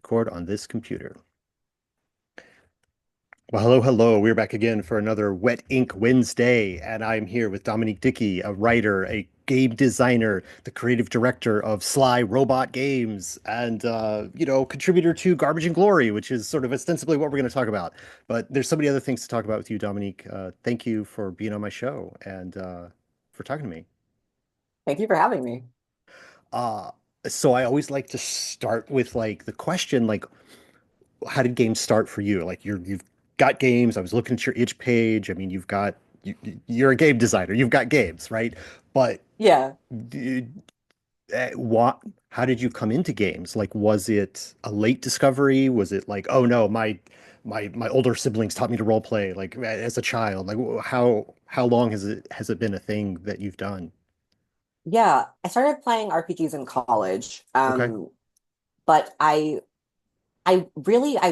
record on this computer. Well, hello, hello. We're back again for another Wet Ink Wednesday, and I'm here with Dominique Dickey, a writer, a game designer, the creative director of Sly Robot Games, and contributor to Garbage and Glory, which is sort of ostensibly what we're going to talk about. But there's so many other things to talk about with you, Dominique. Thank you for being on my show and for talking to me. Thank you for having me. Uh, so I always like to start with like the question, like, how did games start for you? Like you've got games. I was looking at your itch page. I mean, you're a game designer. You've got games, right? But Yeah. what? How did you come into games? Like, was it a late discovery? Was it like, oh no, my older siblings taught me to role play like as a child? Like, how long has it been a thing that you've done? Yeah. I started playing RPGs in college. Okay. But I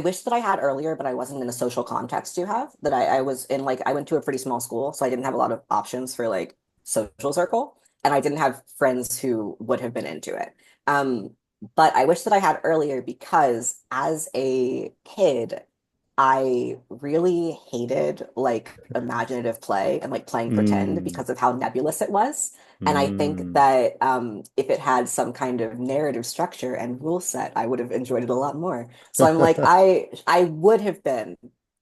wish that I had earlier, but I wasn't in a social context to have. That I was in I went to a pretty small school, so I didn't have a lot of options for like social circle. And I didn't have friends who would have been into it. Um, but I wish that I had earlier because as a kid, I really hated like imaginative play and like playing pretend Mm. because of how nebulous it was. And I think Mm. that if it had some kind of narrative structure and rule set, I would have enjoyed it a lot more. So I'm like, I would have been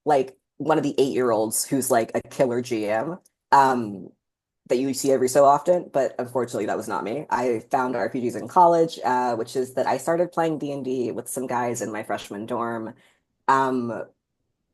like one of the 8-year-olds who's like a killer GM that you see every so often, but unfortunately that was not me. I found RPGs in college, which is that I started playing D&D with some guys in my freshman dorm. Um,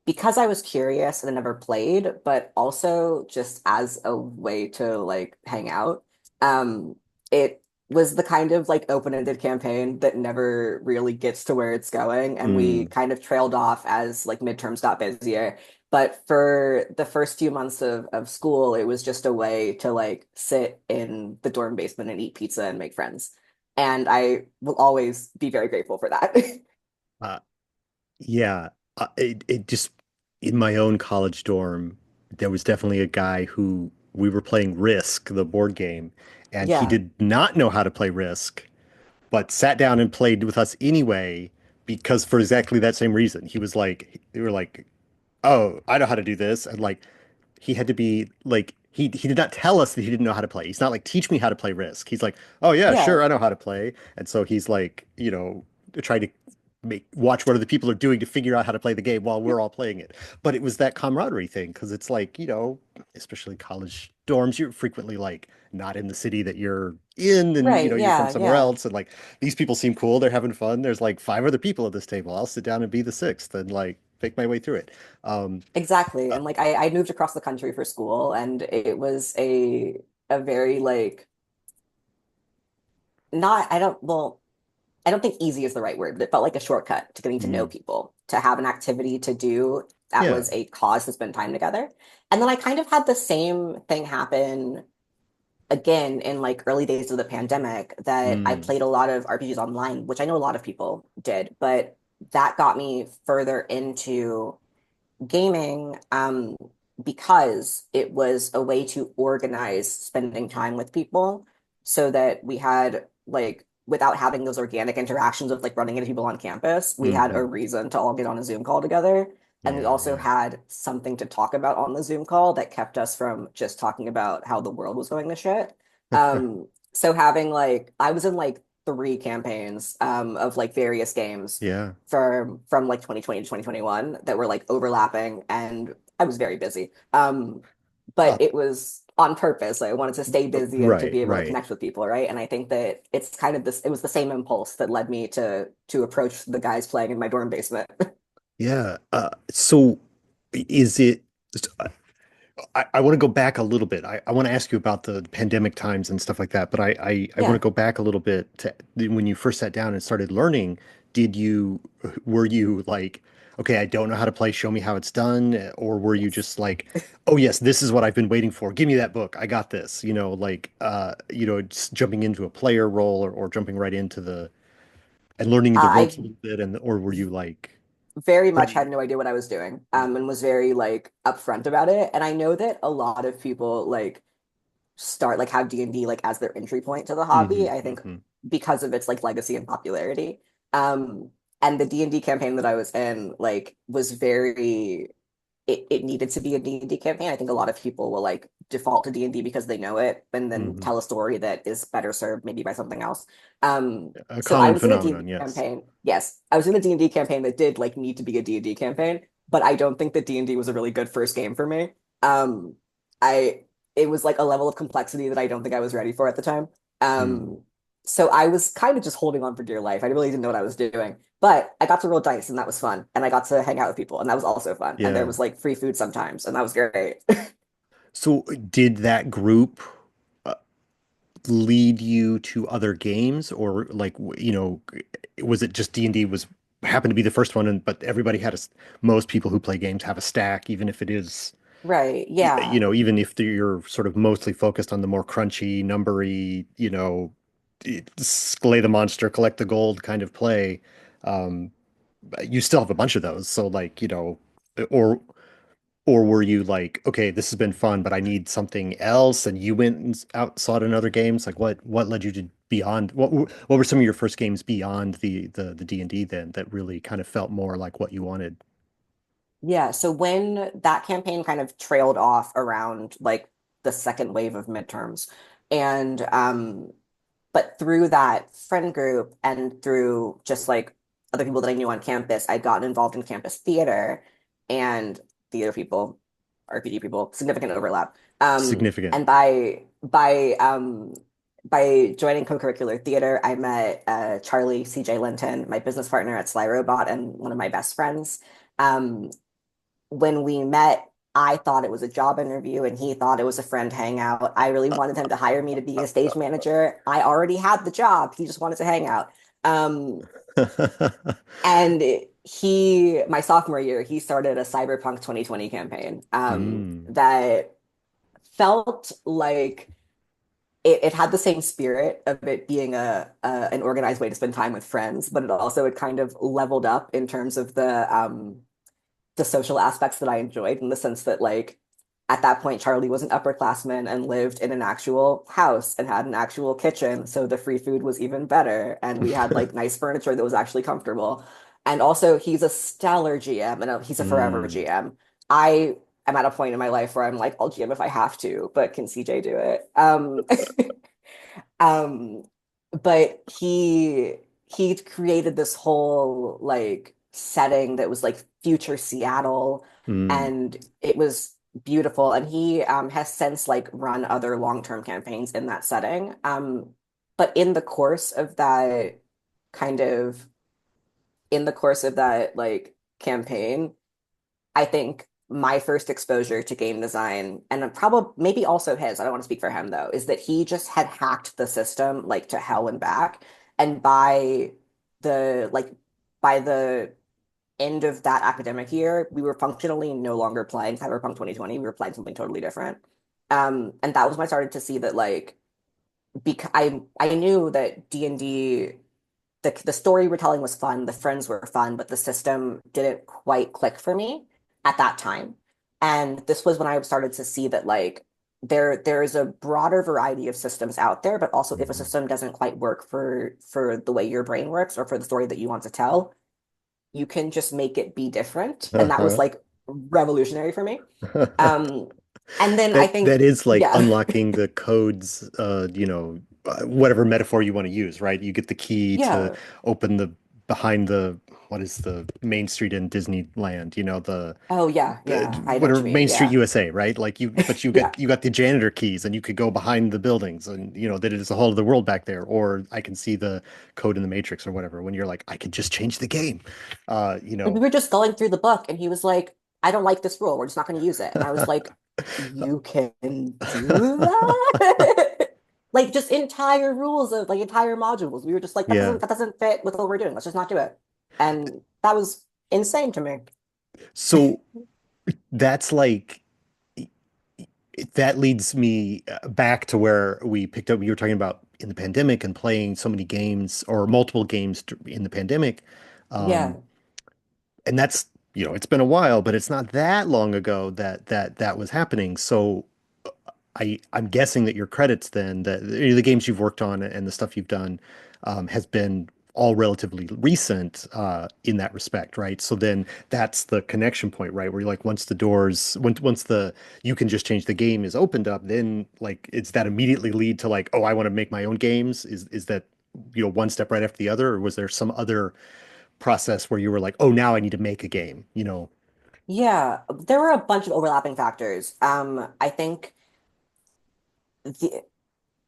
because I was curious and I never played, but also just as a way to like hang out. Um, it was the kind of like open-ended campaign that never really gets to where it's going, and we Mm. kind of trailed off as like midterms got busier. But for the first few months of school, it was just a way to like sit in the dorm basement and eat pizza and make friends. And I will always be very grateful for that. Uh, Yeah, it just in my own college dorm, there was definitely a guy who we were playing Risk, the board game, and he Yeah, did not know how to play Risk, but sat down and played with us anyway because for exactly that same reason. He was like, we were like, "Oh, I know how to do this," and like he had to be like he did not tell us that he didn't know how to play. He's not like teach me how to play Risk. He's like, "Oh yeah, yeah, sure, I know how to play." And so he's like, trying to make watch what other people are doing to figure out how to play the game while we're all playing it. But it was that camaraderie thing because it's like, especially college dorms, you're frequently like not in the city that you're in and right, you're from yeah, somewhere yeah. else and like these people seem cool, they're having fun. There's like five other people at this table. I'll sit down and be the sixth and like make my way through it. Um Exactly. uh, And like I moved across the country for school, and it was a very like not I don't well, I don't think easy is the right word, but it felt like a shortcut to getting to know mm, people, to have an activity to do that yeah. was a cause to spend time together. And then I kind of had the same thing happen again in like early days of the pandemic, that I Mm, played a lot of RPGs online, which I know a lot of people did, but that got me further into gaming, because it was a way to organize spending time with people so that we had like without having those organic interactions of like running into people on campus, we had a hmm. reason to all get on a Zoom call together. And we Yeah, also yeah. had something to talk about on the Zoom call that kept us from just talking about how the world was going to shit. So having like I was in like three campaigns of like various games Yeah. from like 2020 to 2021 that were like overlapping, and I was very busy. But Uh, it was on purpose. I wanted to stay busy and to right, be able to right. connect with people, right? And I think that it's kind of this, it was the same impulse that led me to approach the guys playing in my dorm basement. Yeah. So is it I want to go back a little bit. I want to ask you about the pandemic times and stuff like that, but I want to Yeah. go back a little bit to when you first sat down and started learning, did you were you like, okay, I don't know how to play, show me how it's done, or were you Yes. just like, oh yes, this is what I've been waiting for. Give me that book. I got this. Just jumping into a player role or jumping right into the and learning the ropes I a little bit and or were you like very much had pretty no idea what I was doing, and was very like upfront about it. And I know that a lot of people like start like have D&D like as their entry point to the hmm hobby, I think hmm because of its like legacy and popularity. Um, And the D&D campaign that I was in, like, was very it needed to be a D&D campaign. I think a lot of people will like default to D&D because they know it and then Hmm. tell a story that is better served maybe by something else. A So I common was in a D&D phenomenon, yes. campaign. Yes, I was in a D&D campaign that did like need to be a D&D campaign, but I don't think that D&D was a really good first game for me. Um, I it was like a level of complexity that I don't think I was ready for at the time. Mm. Um, so I was kind of just holding on for dear life. I really didn't know what I was doing. But I got to roll dice and that was fun. And I got to hang out with people and that was also fun. And there Yeah. was like free food sometimes and that was great. So did that group uh, lead you to other games, or like was it just D&D was happened to be the first one, and but everybody had most people who play games have a stack, even if it is Right. Yeah. even if you're sort of mostly focused on the more crunchy, numbery, slay the monster, collect the gold kind of play. Um, you still have a bunch of those. So like, or or were you like, okay, this has been fun, but I need something else, and you went and out sought in other games? Like what led you to beyond what were some of your first games beyond the D&D then that really kind of felt more like what you wanted? Yeah. So when that campaign kind of trailed off around like the second wave of midterms and but through that friend group and through just like other people that I knew on campus, I'd gotten involved in campus theater and theater people, RPG people, significant overlap. Significant. And by joining co-curricular theater, I met Charlie CJ Linton, my business partner at Sly Robot and one of my best friends. Um, when we met, I thought it was a job interview and he thought it was a friend hangout. I really wanted him to hire me to be a stage manager. I already had the job. He just wanted to hang out. Um, and my sophomore year, he started a Cyberpunk 2020 campaign Mm. that felt like it had the same spirit of it being an organized way to spend time with friends, but it also it kind of leveled up in terms of the social aspects that I enjoyed in the sense that like at that point Charlie was an upperclassman and lived in an actual house and had an actual kitchen, so the free food was even better and we had like nice furniture that was actually comfortable. And also he's a stellar GM and he's a forever Mm. GM. I am at a point in my life where I'm like, I'll GM if I have to, but can CJ do it? Um, but he created this whole like setting that was like future Seattle, Mm. and it was beautiful. And he has since like run other long-term campaigns in that setting. But kind of in the course of that like campaign, I think my first exposure to game design, and probably maybe also his, I don't want to speak for him though, is that he just had hacked the system like to hell and back. And the like by the end of that academic year, we were functionally no longer playing Cyberpunk 2020. We were playing something totally different. And that was when I started to see that like because I knew that D&D the story we're telling was fun, the friends were fun, but the system didn't quite click for me at that time. And this was when I started to see that like there's a broader variety of systems out there, but also if a Mhm. system doesn't quite work for the way your brain works or for the story that you want to tell, you can just make it be different. And that was Uh-huh. like revolutionary for me. Um, and then I That think, is like yeah, unlocking the codes, whatever metaphor you want to use, right? You get the key to yeah. open the behind the what is the Main Street in Disneyland, Oh yeah, the yeah. I know what whatever you mean. Main Street Yeah. USA, right? Like but Yeah. you got the janitor keys, and you could go behind the buildings, and that it is a whole other world back there. Or I can see the code in the Matrix or whatever. When you're like, I could just change the game, you And we know. were just going through the book, and he was like, I don't like this rule. We're just not going to use it. And I was like, you can do that? Like just entire rules of like entire modules. We were just like, Yeah. that doesn't fit with what we're doing. Let's just not do it. And that was insane to me. So that's like that leads me back to where we picked up. You were talking about in the pandemic and playing so many games or multiple games in the pandemic. Um, Yeah. and that's, it's been a while, but it's not that long ago that was happening. So I'm guessing that your credits then, the games you've worked on and the stuff you've done, has been all relatively recent in that respect, right? So then that's the connection point, right? Where you're like, once the you can just change the game is opened up, then like it's that immediately lead to like, oh, I want to make my own games. Is that, one step right after the other, or was there some other process where you were like, oh, now I need to make a game, Yeah, there were a bunch of overlapping factors. I think the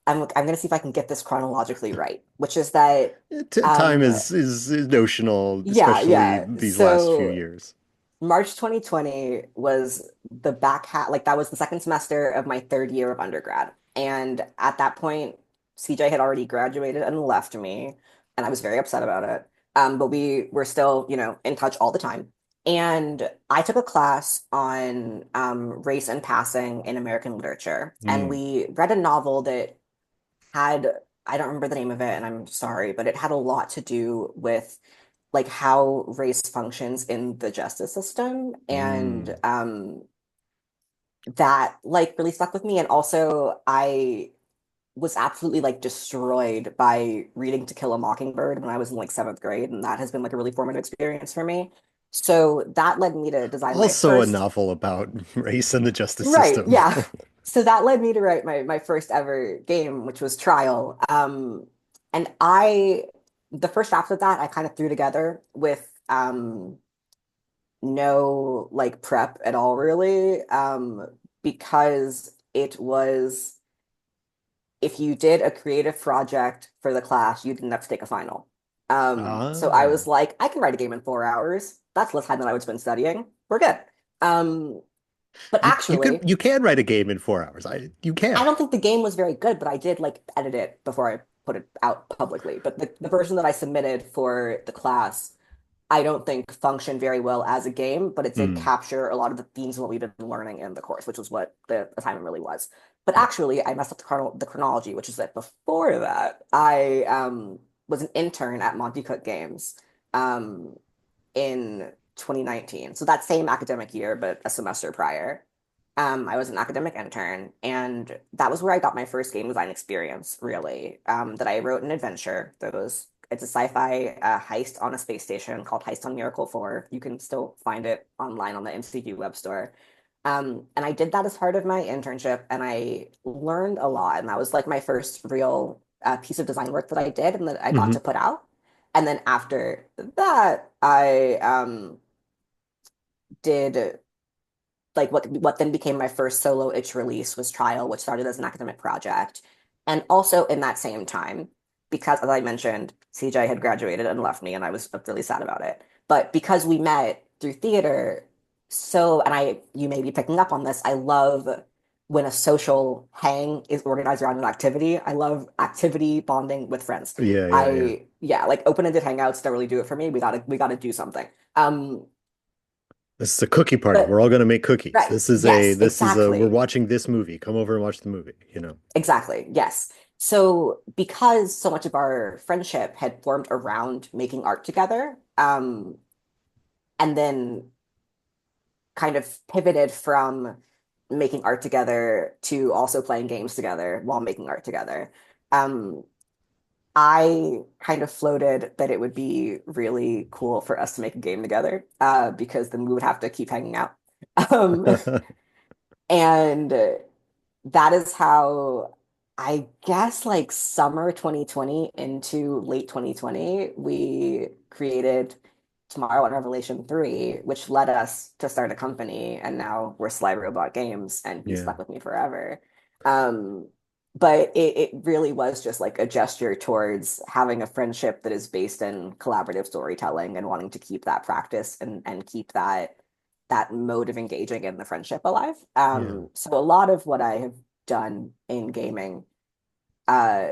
I'm gonna see if I can get this chronologically right, which is that T time um is notional, yeah, especially yeah. these last few So years. March 2020 was the back half, like that was the second semester of my third year of undergrad. And at that point, CJ had already graduated and left me, and I was very upset about it. But we were still, in touch all the time. And I took a class on race and passing in American literature, and Mm. we read a novel that had, I don't remember the name of it, and I'm sorry, but it had a lot to do with like how race functions in the justice system. And Mm. that like really stuck with me. And also I was absolutely like destroyed by reading To Kill a Mockingbird when I was in like seventh grade, and that has been like a really formative experience for me. So that led me to design my Also a first. novel about race and the justice Right, system. yeah. So that led me to write my first ever game, which was Trial. And the first draft of that I kind of threw together with no like prep at all, really, because it was, if you did a creative project for the class, you didn't have to take a final. So I Ah. was like, I can write a game in 4 hours. That's less time than I would spend studying. We're good. Um, but actually, You can write a game in 4 hours. You I can. don't think the game was very good, but I did like edit it before I put it out publicly. But the version that I submitted for the class, I don't think functioned very well as a game, but it did Mm. capture a lot of the themes of what we've been learning in the course, which was what the assignment really was. But Yeah. actually, I messed up the chronology, which is that before that, I was an intern at Monty Cook Games um, in 2019. So that same academic year, but a semester prior. I was an academic intern, and that was where I got my first game design experience, really. That I wrote an adventure that was it's a sci-fi heist on a space station called Heist on Miracle 4. You can still find it online on the MCQ web store. And I did that as part of my internship, and I learned a lot. And that was like my first real piece of design work that I did and that I got to Hmm. put out. And then after that, I did like what then became my first solo itch release was Trial, which started as an academic project. And also in that same time, because as I mentioned, CJ had graduated and left me, and I was really sad about it. But because we met through theater, and you may be picking up on this, I love when a social hang is organized around an activity. I love activity bonding with friends. Yeah, yeah, yeah. Yeah, like open-ended hangouts don't really do it for me. We gotta do something. This is a cookie party. We're But all going to make cookies. right, yes, We're exactly. watching this movie. Come over and watch the movie. Exactly. Yes. So because so much of our friendship had formed around making art together, and then kind of pivoted from making art together to also playing games together while making art together. Um, I kind of floated that it would be really cool for us to make a game together, because then we would have to keep hanging out. Um, and that is how I guess like summer 2020 into late 2020, we created Tomorrow and Revelation 3, which led us to start a company. And now we're Sly Robot Games, and he's Yeah. stuck with me forever. Um, but it really was just like a gesture towards having a friendship that is based in collaborative storytelling and wanting to keep that practice and keep that mode of engaging in the friendship alive. Yeah. So a lot of what I have done in gaming uh,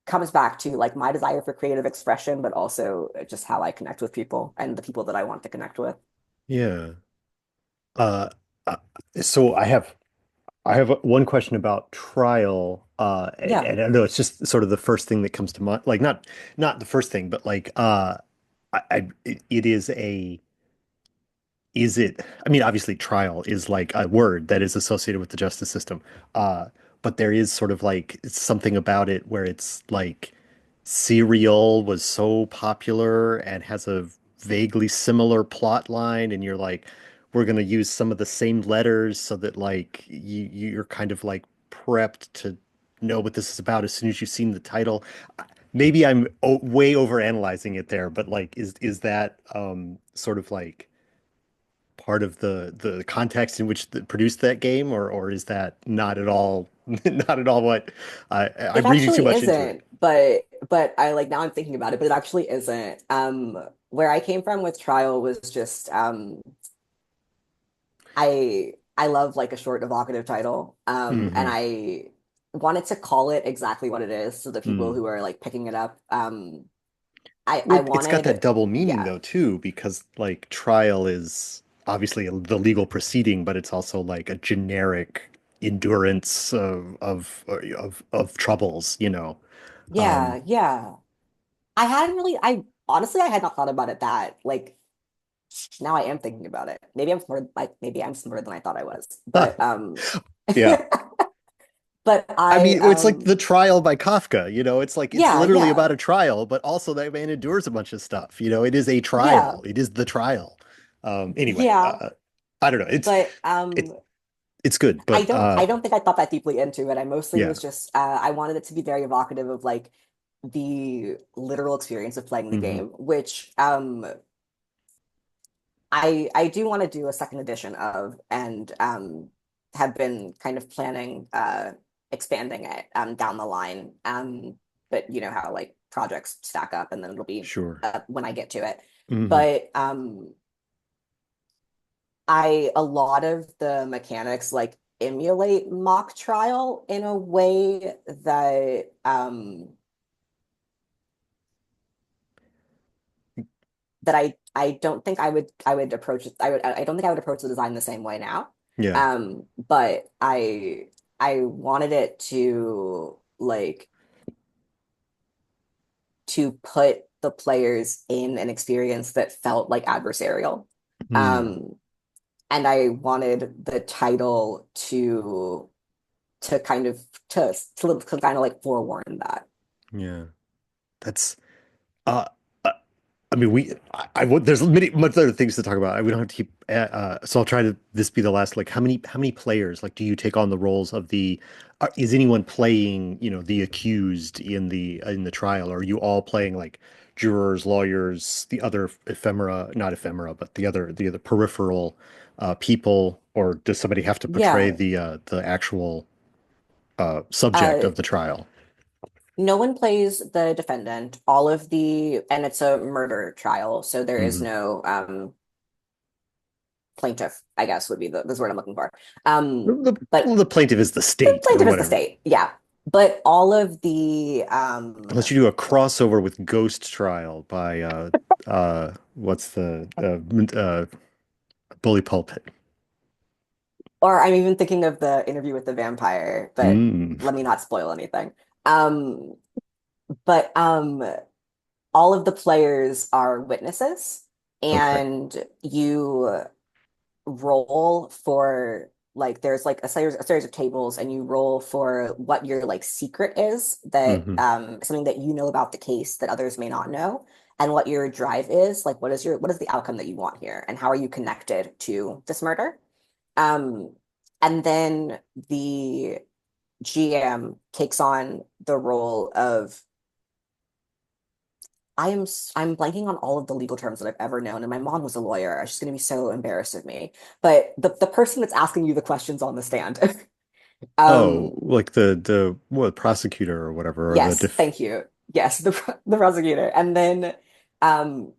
comes back to like my desire for creative expression, but also just how I connect with people and the people that I want to connect with. Yeah. Uh, uh, so I have one question about trial. Yeah. And I know it's just sort of the first thing that comes to mind. Like not the first thing, but like it is is it, I mean, obviously trial is like a word that is associated with the justice system. But there is sort of like something about it where it's like Serial was so popular and has a vaguely similar plot line, and you're like, we're gonna use some of the same letters so that like you're kind of like prepped to know what this is about as soon as you've seen the title. Maybe I'm way over analyzing it there, but like, is that sort of like part of the context in which produced that game, or is that not at all not at all what It I'm reading too actually much into it? isn't, but I like now I'm thinking about it, but it actually isn't. Where I came from with Trial was just I love like a short evocative title. And Hmm. I wanted to call it exactly what it is so the people who are like picking it up. I Well, it's got that wanted, double meaning yeah. though too, because like trial is obviously the legal proceeding, but it's also like a generic endurance of troubles, you know. Um, Yeah, yeah. I hadn't really I honestly I had not thought about it that like now I am thinking about it. Maybe I'm smarter than I thought I was. But yeah. but I I mean, it's like the trial by Kafka, you know, it's like it's yeah, literally yeah. about a trial, but also that man endures a bunch of stuff. You know, it is a Yeah. trial. It is the trial. Anyway, Yeah. I don't know. But It's it's good, but I don't think I thought that deeply into it. I mostly yeah. was just I wanted it to be very evocative of like the literal experience of playing the Hmm. game, which I do want to do a second edition of and have been kind of planning expanding it down the line. But you know how like projects stack up and then it'll be Sure. when I get to it. Hmm. But I a lot of the mechanics like emulate mock trial in a way that I don't think I would approach it I don't think I would approach the design the same way now. Yeah. But I wanted it to like to put the players in an experience that felt like adversarial. Hmm. Um, and I wanted the title to kind of to kind of like forewarn that. Yeah. That's uh, uh I mean I would there's many much other things to talk about. We don't have to keep so I'll try to this be the last like how many players like do you take on the roles of the is anyone playing, you know, the accused in the trial, or are you all playing like jurors, lawyers, the other ephemera, not ephemera, but the other peripheral people, or does somebody have to portray Yeah. the actual subject Uh, of the trial? no one plays the defendant. And it's a murder trial, so there is Hmm. no plaintiff, I guess would be the word I'm looking for. Well, But the plaintiff is the the state or plaintiff is the whatever. state, yeah. But all of the Unless you do a crossover with Ghost Trial by what's the Bully Pulpit. or I'm even thinking of the interview with the vampire, but Mm, let me not spoil anything. Um, but all of the players are witnesses, okay. and you roll for like there's like a series of tables, and you roll for what your like secret is that Hmm. something that you know about the case that others may not know, and what your drive is, like what is the outcome that you want here, and how are you connected to this murder? Um, and then the GM takes on the role of I'm blanking on all of the legal terms that I've ever known, and my mom was a lawyer. She's going to be so embarrassed of me. But the person that's asking you the questions on the stand, Oh, um, like the what prosecutor or whatever, or the yes, diff. thank you. Yes, the prosecutor, and then um,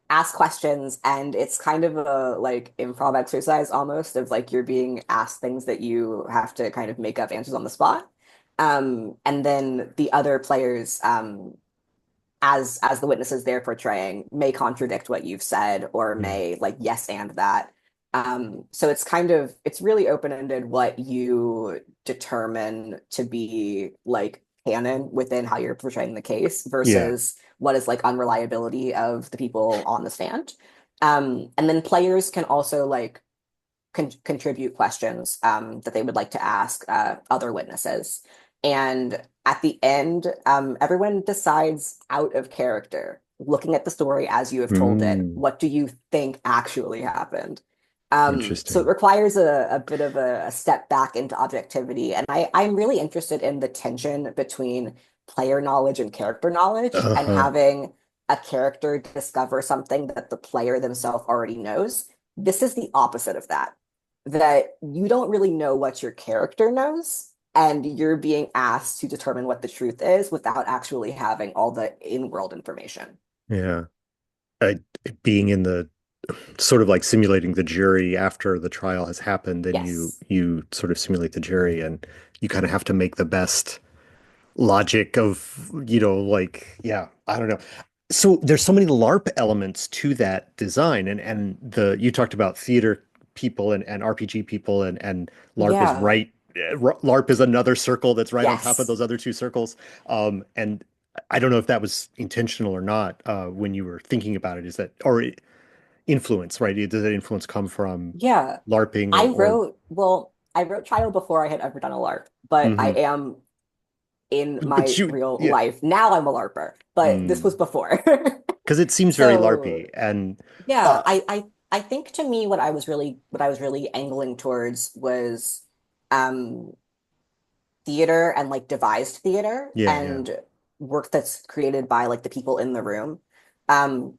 ask questions, and it's kind of a like improv exercise almost of like you're being asked things that you have to kind of make up answers on the spot. And then the other players as the witnesses they're portraying may contradict what you've said or Yeah. may like yes and that. So it's kind of it's really open-ended what you determine to be like canon within how you're portraying the case Yeah. versus what is like unreliability of the people on the stand. And then players can also like contribute questions that they would like to ask other witnesses. And at the end, everyone decides out of character, looking at the story as you have told it. Mm, What do you think actually happened? So it interesting. requires a bit of a step back into objectivity. And I'm really interested in the tension between player knowledge and character knowledge and Uh-huh. having a character discover something that the player themselves already knows. This is the opposite of that, that you don't really know what your character knows, and you're being asked to determine what the truth is without actually having all the in-world information. Yeah. I, being in the sort of like simulating the jury after the trial has happened, then you Yes. you sort of simulate the jury and you kind of have to make the best logic of, like, yeah, I don't know. So there's so many LARP elements to that design, and the you talked about theater people and RPG people, and LARP is Yeah. right. LARP is another circle that's right on top of Yes. those other two circles. And I don't know if that was intentional or not when you were thinking about it. Is that or influence, right? Does that influence come from Yeah. LARPing I wrote Trial before I had ever done a LARP, but I Mhm. am in But my you, real yeah, life. Now I'm a LARPer, but this was before. because it seems very So LARPy, and yeah, uh, I think to me what I was really angling towards was um theater and like devised theater yeah, yeah. and work that's created by like the people in the room.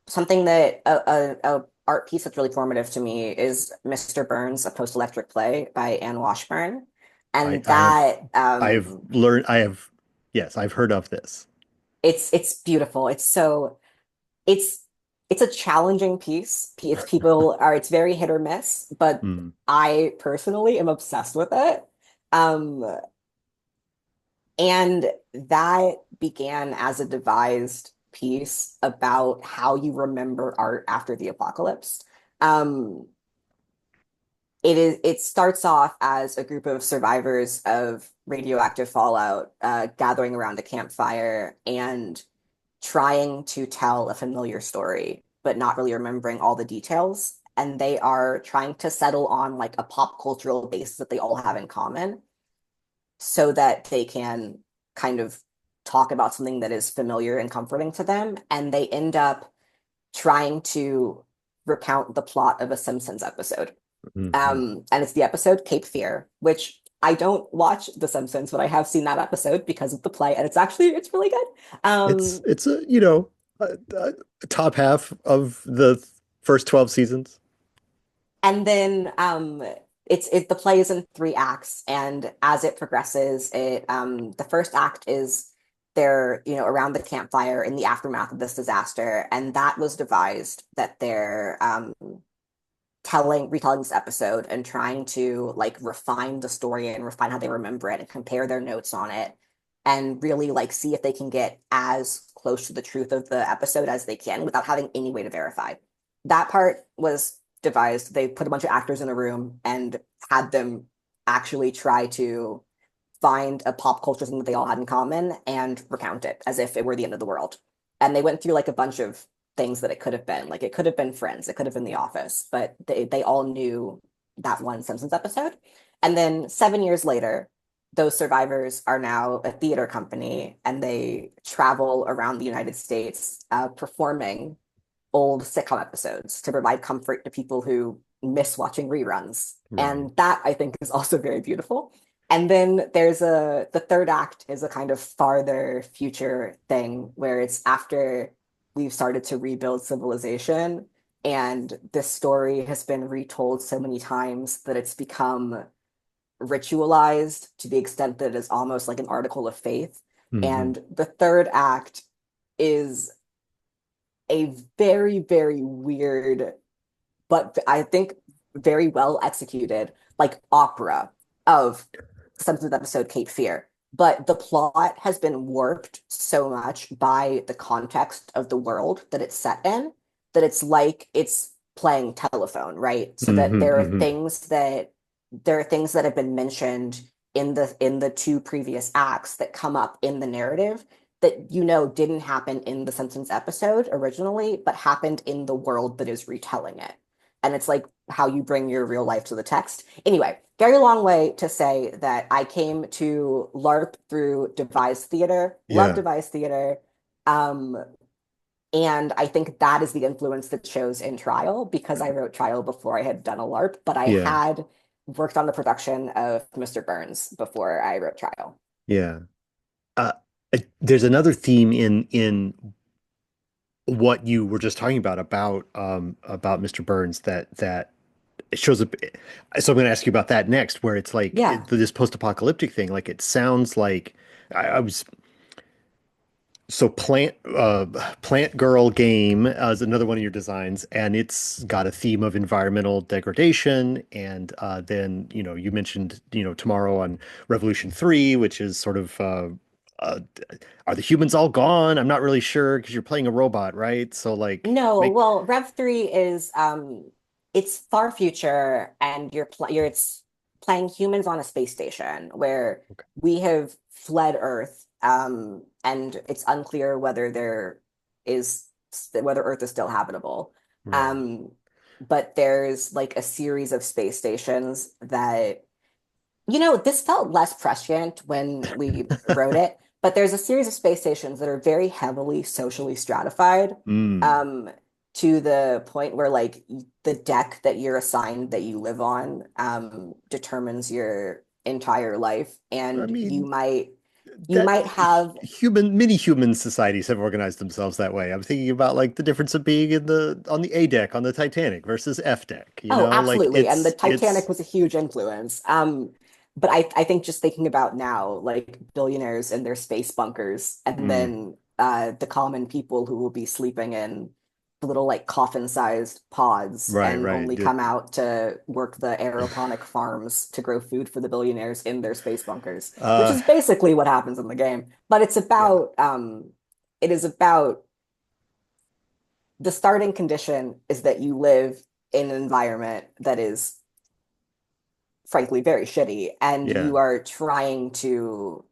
Something that a art piece that's really formative to me is Mr. Burns, a post-electric play by Anne Washburn. I, And I have, that I've learned, yes, I've heard of this. it's beautiful. It's it's a challenging piece. It's very hit or miss, but Mm, I personally am obsessed with it. Um, And that began as a devised piece about how you remember art after the apocalypse. Um, it starts off as a group of survivors of radioactive fallout gathering around a campfire and trying to tell a familiar story, but not really remembering all the details. And they are trying to settle on like a pop cultural base that they all have in common so that they can kind of talk about something that is familiar and comforting to them. And they end up trying to recount the plot of a Simpsons episode. mhm. And it's the episode Cape Fear, which I don't watch The Simpsons, but I have seen that episode because of the play, and it's really good. It's a, top half of the first 12 seasons. And then the play is in three acts, and as it progresses, the first act is they're around the campfire in the aftermath of this disaster, and that was devised that they're retelling this episode and trying to like refine the story and refine how they remember it and compare their notes on it and really like see if they can get as close to the truth of the episode as they can without having any way to verify. That part was devised. They put a bunch of actors in a room and had them actually try to find a pop culture thing that they all had in common and recount it as if it were the end of the world. And they went through like a bunch of things that it could have been. Like it could have been Friends, it could have been The Office, but they all knew that one Simpsons episode. And then 7 years later, those survivors are now a theater company and they travel around the United States performing old sitcom episodes to provide comfort to people who miss watching reruns. Right. And that I think is also very beautiful. And then the third act is a kind of farther future thing where it's after we've started to rebuild civilization and this story has been retold so many times that it's become ritualized to the extent that it is almost like an article of faith. Hmm. And the third act is a very, very weird, but I think very well executed, like opera of Simpsons episode Cape Fear. But the plot has been warped so much by the context of the world that it's set in that it's like it's playing telephone, right? So that Hmm. Hmm. there are things that have been mentioned in the two previous acts that come up in the narrative that didn't happen in the Simpsons episode originally, but happened in the world that is retelling it. and it's like how you bring your real life to the text. Anyway, very long way to say that I came to LARP through devised theater, love Yeah. devised theater. Um, and I think that is the influence that shows in Trial because I wrote Trial before I had done a LARP, but I Yeah. had worked on the production of Mr. Burns before I wrote Trial. Yeah. Uh, there's another theme in what you were just talking about Mr. Burns that it shows up. So I'm going to ask you about that next, where it's like Yeah. this post-apocalyptic thing. Like it sounds like I was so Plant Girl game is another one of your designs, and it's got a theme of environmental degradation. And then you mentioned tomorrow on Revolution 3, which is sort of uh, are the humans all gone? I'm not really sure because you're playing a robot, right? So like No, make well, Rev 3 is it's far future and you're it's playing humans on a space station where okay. we have fled Earth and it's unclear is whether Earth is still habitable. Right. Um but there's like a series of space stations that this felt less prescient when we wrote it, but there's a series of space stations that are very heavily socially stratified, Mm. um, to the point where like the deck that you're assigned that you live on, determines your entire life, I and mean, you that might have. many human societies have organized themselves that way. I'm thinking about like the difference of being in the on the A deck on the Titanic versus F deck, Oh, like absolutely. And the Titanic it's was a huge influence. But I think just thinking about now, like billionaires in their space bunkers, and mm, then the common people who will be sleeping in little like coffin-sized pods right, and right. only come out to work the aeroponic farms to grow food for the billionaires in their space bunkers, which Uh is basically what happens in the game. But yeah. it is about the starting condition is that you live in an environment that is frankly very shitty and Yeah. you are trying to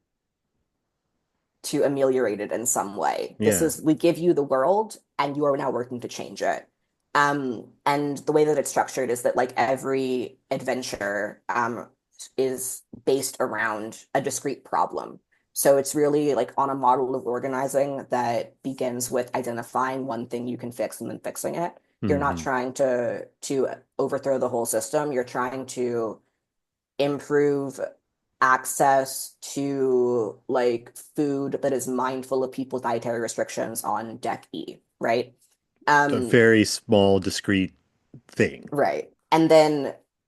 ameliorate it in some way. This Yeah. is we give you the world and you are now working to change it. And the way that it's structured is that like every adventure is based around a discrete problem. So it's really like on a model of organizing that begins with identifying one thing you can fix and then fixing it. You're not Hmm. trying to overthrow the whole system. You're trying to improve access to like food that is mindful of people's dietary restrictions on deck E, right? A Um, very small, discrete thing. right. And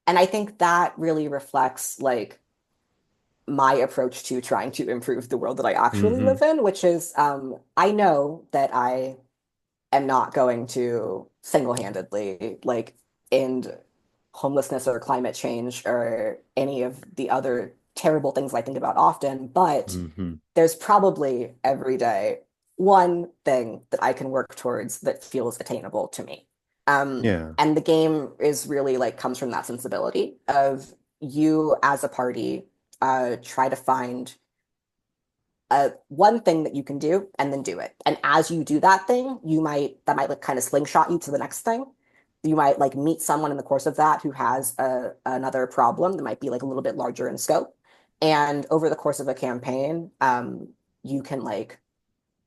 I think that really reflects like my approach to trying to improve the world that I actually Hmm. live in, which is I know that I am not going to single-handedly like end homelessness or climate change or any of the other terrible things I think about often, but Hmm. there's probably every day one thing that I can work towards that feels attainable to me. Yeah. And the game is really like comes from that sensibility of you as a party try to find one thing that you can do and then do it. And as you do that thing, that might like kind of slingshot you to the next thing. You might like meet someone in the course of that who has another problem that might be like a little bit larger in scope. And over the course of a campaign, you can like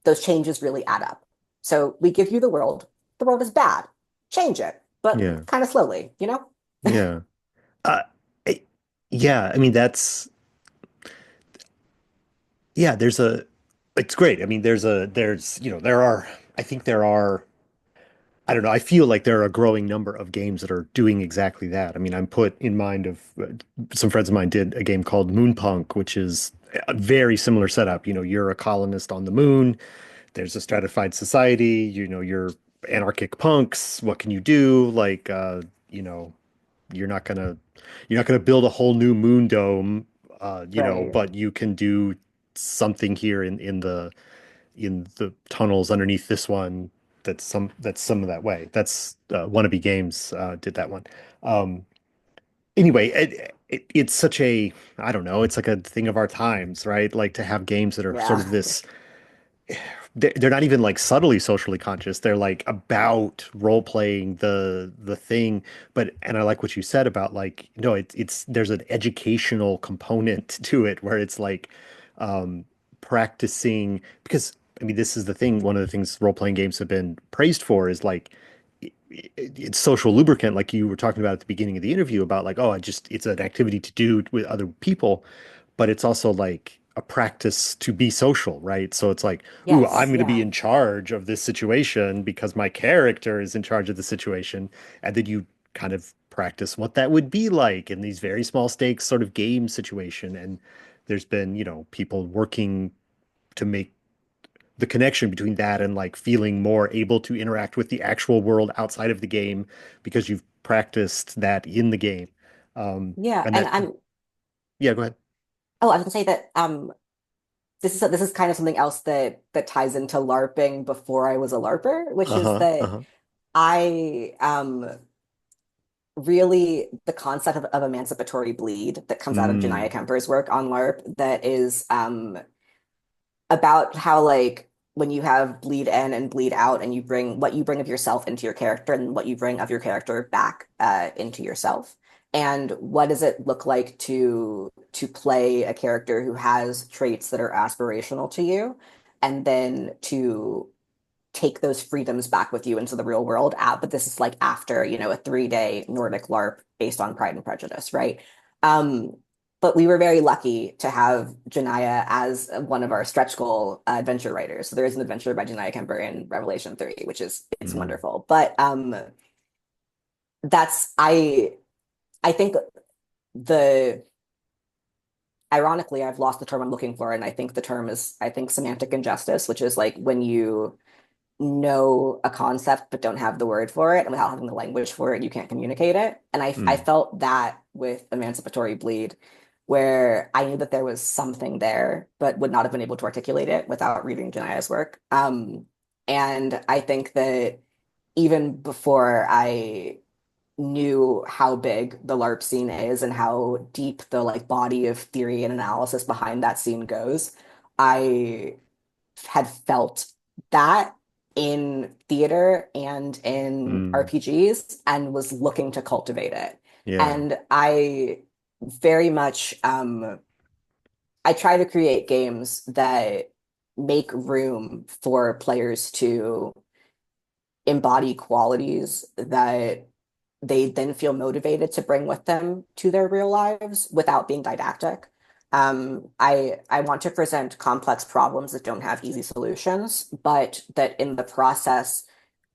those changes really add up. So we give you the world. The world is bad. Change it, Yeah. but kind of slowly, you know? Yeah. Uh, I- yeah. I mean, yeah, it's great. I mean, I think there are, I don't know, I feel like there are a growing number of games that are doing exactly that. I mean, I'm put in mind of some friends of mine did a game called Moonpunk, which is a very similar setup. You're a colonist on the moon. There's a stratified society, you're anarchic punks. What can you do? Like, you know, you're not gonna build a whole new moon dome, Right. but you can do something here in the tunnels underneath this one. That's some of that way. That's Wannabe Games did that one. Um, anyway, it's such a I don't know. It's like a thing of our times, right? Like to have games that are sort Yeah. of this they're not even like subtly socially conscious. They're like about role playing the thing. But and I like what you said about like, no, it's there's an educational component to it where it's like um practicing because I mean this is the thing, one of the things role playing games have been praised for is like it's social lubricant, like you were talking about at the beginning of the interview about like, oh, I just it's an activity to do with other people, but it's also like a practice to be social, right? So it's like, ooh, I'm Yes, going to be yeah. in charge of this situation because my character is in charge of the situation. And then you kind of practice what that would be like in these very small stakes sort of game situation. And there's been, people working to make the connection between that and like feeling more able to interact with the actual world outside of the game because you've practiced that in the game. Yeah, And and that, I'm yeah, go ahead. oh, I was gonna say that this is kind of something else that ties into LARPing before I was a LARPer, which is Uh-huh. that Uh-huh. I really the concept of emancipatory bleed that comes out of Jonaya Mm, Kemper's work on LARP that is about how like when you have bleed in and bleed out and you bring what you bring of yourself into your character and what you bring of your character back into yourself. And what does it look like to play a character who has traits that are aspirational to you and then to take those freedoms back with you into the real world out, but this is like after, a 3-day Nordic LARP based on Pride and Prejudice, right? Um, but we were very lucky to have Janaya as one of our stretch goal adventure writers. So there is an adventure by Janaya Kemper in Revelation 3, which is it's mm, wonderful. But that's I think the ironically, I've lost the term I'm looking for, and I think the term is I think semantic injustice, which is like when you know a concept but don't have the word for it, and without having the language for it, you can't communicate it. And I mm, felt that with Emancipatory Bleed, where I knew that there was something there, but would not have been able to articulate it without reading Janaya's work. And I think that even before I knew how big the LARP scene is and how deep the like body of theory and analysis behind that scene goes, I had felt that in theater and in mm. RPGs and was looking to cultivate it. Yeah. And I very much I try to create games that make room for players to embody qualities that they then feel motivated to bring with them to their real lives without being didactic. I want to present complex problems that don't have easy solutions, but that in the process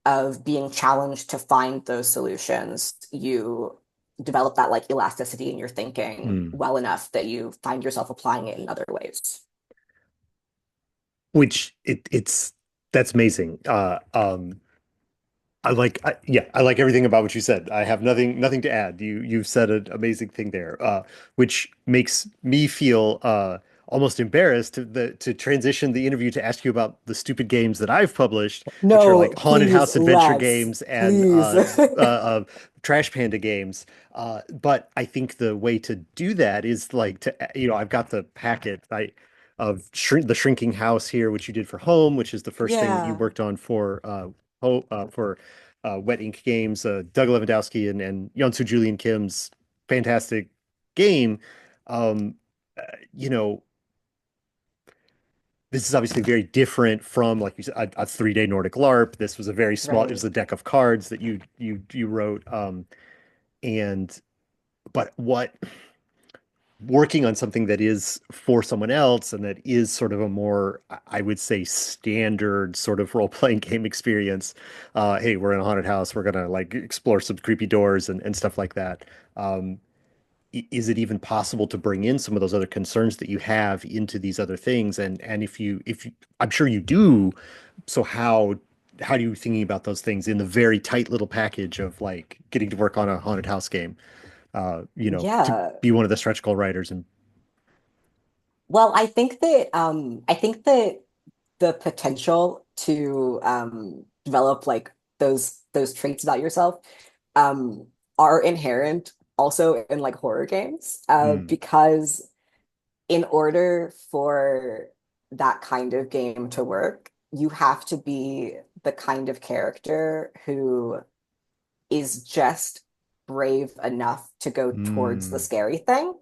of being challenged to find those solutions, you develop that like elasticity in your thinking Mm. well enough that you find yourself applying it in other ways. Which it's that's amazing. I like everything about what you said. I have nothing to add. You've said an amazing thing there, which makes me feel almost embarrassed to transition the interview to ask you about the stupid games that I've published, which are like No, haunted please, house adventure let's. games and Please. trash panda games. But I think the way to do that is like I've got the packet of the shrinking house here, which you did for home, which is the first thing that you Yeah. worked on for Wet Ink Games, Doug Lewandowski and Yonsu Julian Kim's fantastic game. Um, uh, you know, this is obviously very different from, like you said, a 3-day Nordic LARP. This was a very small, it was Right. a deck of cards that you wrote. And but what working on something that is for someone else and that is sort of a more, I would say, standard sort of role-playing game experience. Hey, we're in a haunted house. We're gonna like explore some creepy doors and stuff like that. Um, is it even possible to bring in some of those other concerns that you have into these other things? And if you, I'm sure you do. So how do you thinking about those things in the very tight little package of like getting to work on a haunted house game? To Yeah. be one of the stretch goal writers and Well, I think that the potential to develop like those traits about yourself um are inherent also in like horror games mm, because in order for that kind of game to work, you have to be the kind of character who is just brave enough to go towards the Mm, scary thing.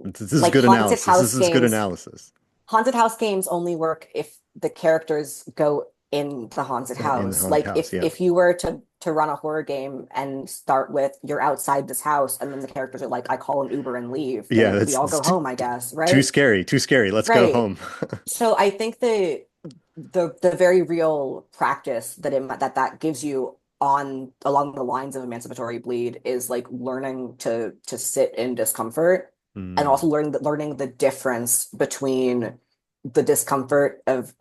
this is Like good analysis. This is good analysis haunted house games only work if the characters go in the haunted in the house. haunted Like house. Yeah. if you were to run a horror game and start with you're outside this house and then the characters are like, I call an Uber and leave, Yeah, then we that's all it's go home, I guess, too right? scary. Too scary. Let's go Right. home. So I think the very real practice that gives you on along the lines of emancipatory bleed is like learning to sit in discomfort and Mm, also learning the difference between the discomfort of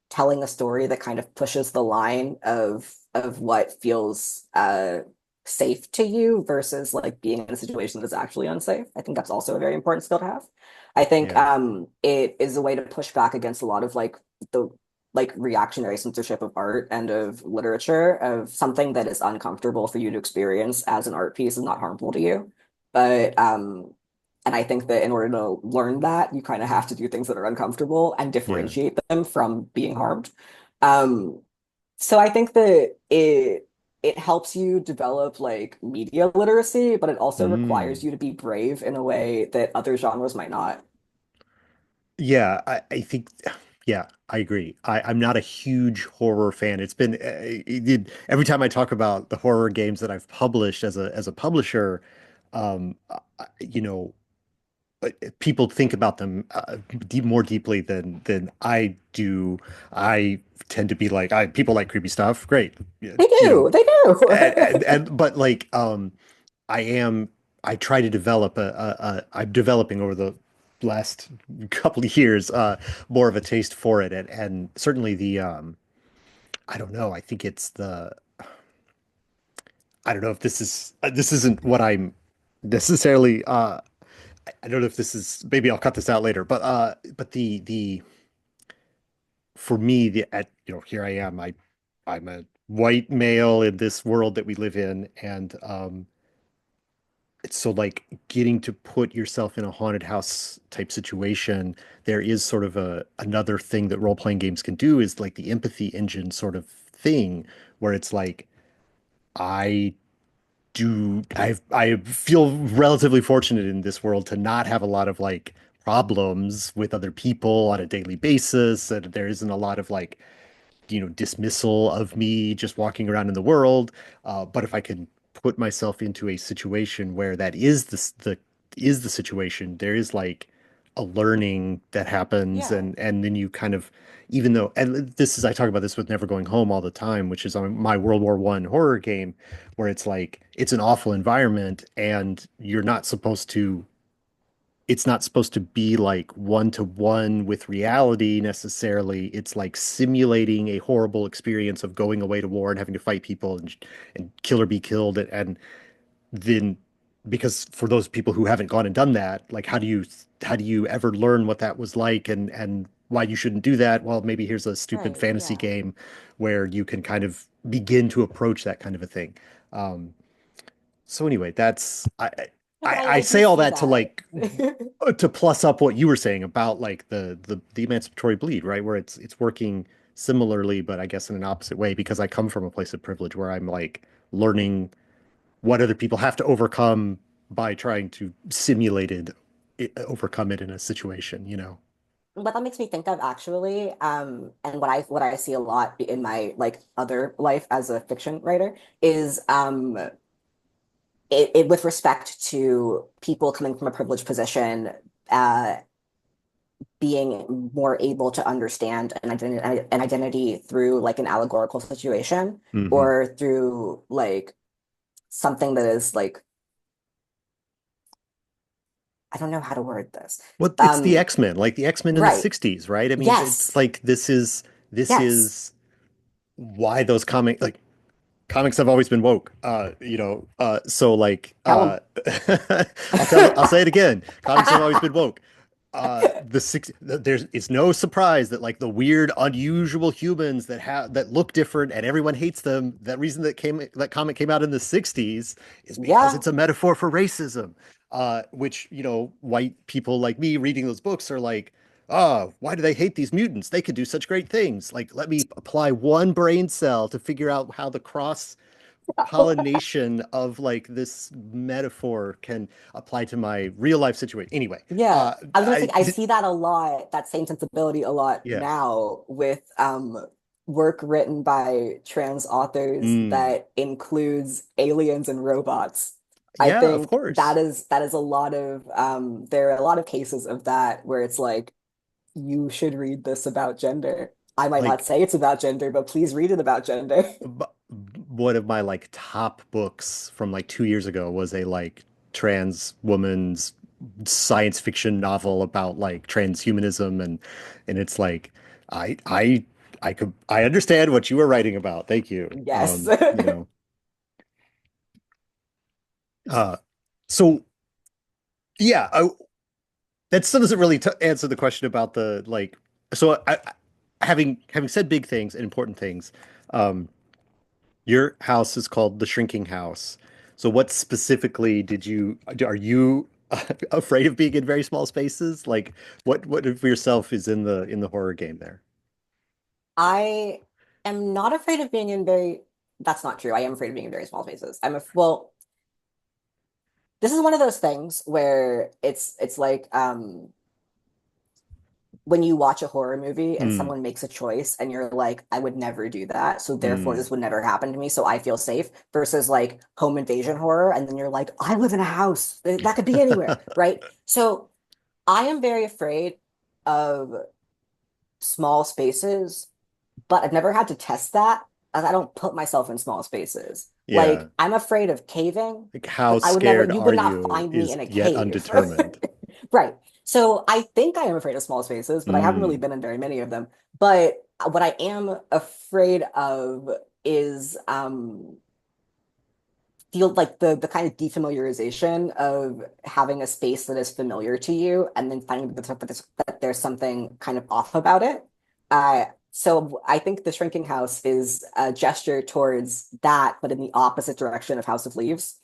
telling a story that kind of pushes the line of what feels safe to you versus like being in a situation that is actually unsafe. I think that's also a very important skill to have. I think yeah. it is a way to push back against a lot of like the like reactionary censorship of art and of literature of something that is uncomfortable for you to experience as an art piece is not harmful to you. But and I think that in order to learn that, you kind of have to do things that are uncomfortable and Yeah. differentiate them from being harmed. Um, so I think that it helps you develop like media literacy, but it also requires Mm. you to be brave in a way that other genres might not. Yeah, I think, yeah, I agree. I'm not a huge horror fan. It's been every time I talk about the horror games that I've published as a publisher, you know, people think about them more deeply than I do. I tend to be like, people like creepy stuff. Great, yeah, They do, they do. but like, I am I try to develop I'm developing over the last couple of years more of a taste for it and certainly the I don't know, I think it's the I don't know if this isn't what I'm necessarily I don't know if this is maybe I'll cut this out later but the for me the at you know here I am I'm a white male in this world that we live in and so like getting to put yourself in a haunted house type situation, there is sort of a another thing that role-playing games can do is like the empathy engine sort of thing where it's like I I feel relatively fortunate in this world to not have a lot of like problems with other people on a daily basis and there isn't a lot of like dismissal of me just walking around in the world. But if I can put myself into a situation where that is the situation, there is like a learning that happens, Yeah. and then you kind of even though and this is I talk about this with Never Going Home all the time, which is on my World War One horror game, where it's like it's an awful environment and it's not supposed to be like one to one with reality necessarily. It's like simulating a horrible experience of going away to war and having to fight people and kill or be killed. And then because for those people who haven't gone and done that, like how do you ever learn what that was like and why you shouldn't do that? Well, maybe here's a stupid Right. fantasy Yeah. game where you can kind of begin to approach that kind of a thing. Um, so anyway, that's No, but I I do say all see that to that. like to plus up what you were saying about like the emancipatory bleed, right? Where it's working similarly, but I guess in an opposite way because I come from a place of privilege where I'm like learning what other people have to overcome by trying to overcome it in a situation, you know. What that makes me think of actually, and what I see a lot in my like other life as a fiction writer is it with respect to people coming from a privileged position, uh, being more able to understand an identity through like an allegorical situation Hmm. or through like something that is like I don't know how to word this. Well, it's the Um, X-Men, like the X-Men in the right. 60s, right? I mean, it's Yes. like this Yes. is why those comics have always been woke. So like Tell I'll say it again. Comics have always them. been woke. There's it's no surprise that like the weird, unusual humans that look different and everyone hates them. That reason that comic came out in the 60s is because Yeah. it's a metaphor for racism. Which, white people like me reading those books are like, oh, why do they hate these mutants? They could do such great things. Like, let me apply one brain cell to figure out how the cross pollination of like this metaphor can apply to my real life situation. Anyway, Yeah, I was gonna say I I see that a lot, that same sensibility a lot yeah. now with work written by trans authors Mm. that includes aliens and robots. I Yeah, of think course. that is a lot of there are a lot of cases of that where it's like you should read this about gender. I might not Like say it's about gender, but please read it about gender. b- one of my like top books from like 2 years ago was a like trans woman's science fiction novel about like transhumanism and it's like I I I understand what you were writing about. Thank you. Yes. You know, uh so yeah, that still doesn't really t answer the question about the like so having said big things and important things, um your house is called the Shrinking House. So what specifically did you are you afraid of being in very small spaces? Like what of yourself is in the horror game there? I am not afraid of being in very, that's not true. I am afraid of being in very small spaces. Well, this is one of those things where it's like when you watch a horror movie and Mm, someone makes a choice and you're like, I would never do that. So therefore mm. this would never happen to me. So I feel safe versus like home invasion horror. And then you're like, I live in a house. That could be anywhere, right? So I am very afraid of small spaces, but I've never had to test that as I don't put myself in small spaces. Yeah. Like I'm afraid of caving, Like how but I would never, scared you are would not you find me is in a yet cave. undetermined. Right. So I think I am afraid of small spaces, but I haven't really Mm, been in very many of them. But what I am afraid of is feel like the kind of defamiliarization of having a space that is familiar to you and then finding that there's something kind of off about it. So I think the Shrinking House is a gesture towards that, but in the opposite direction of House of Leaves,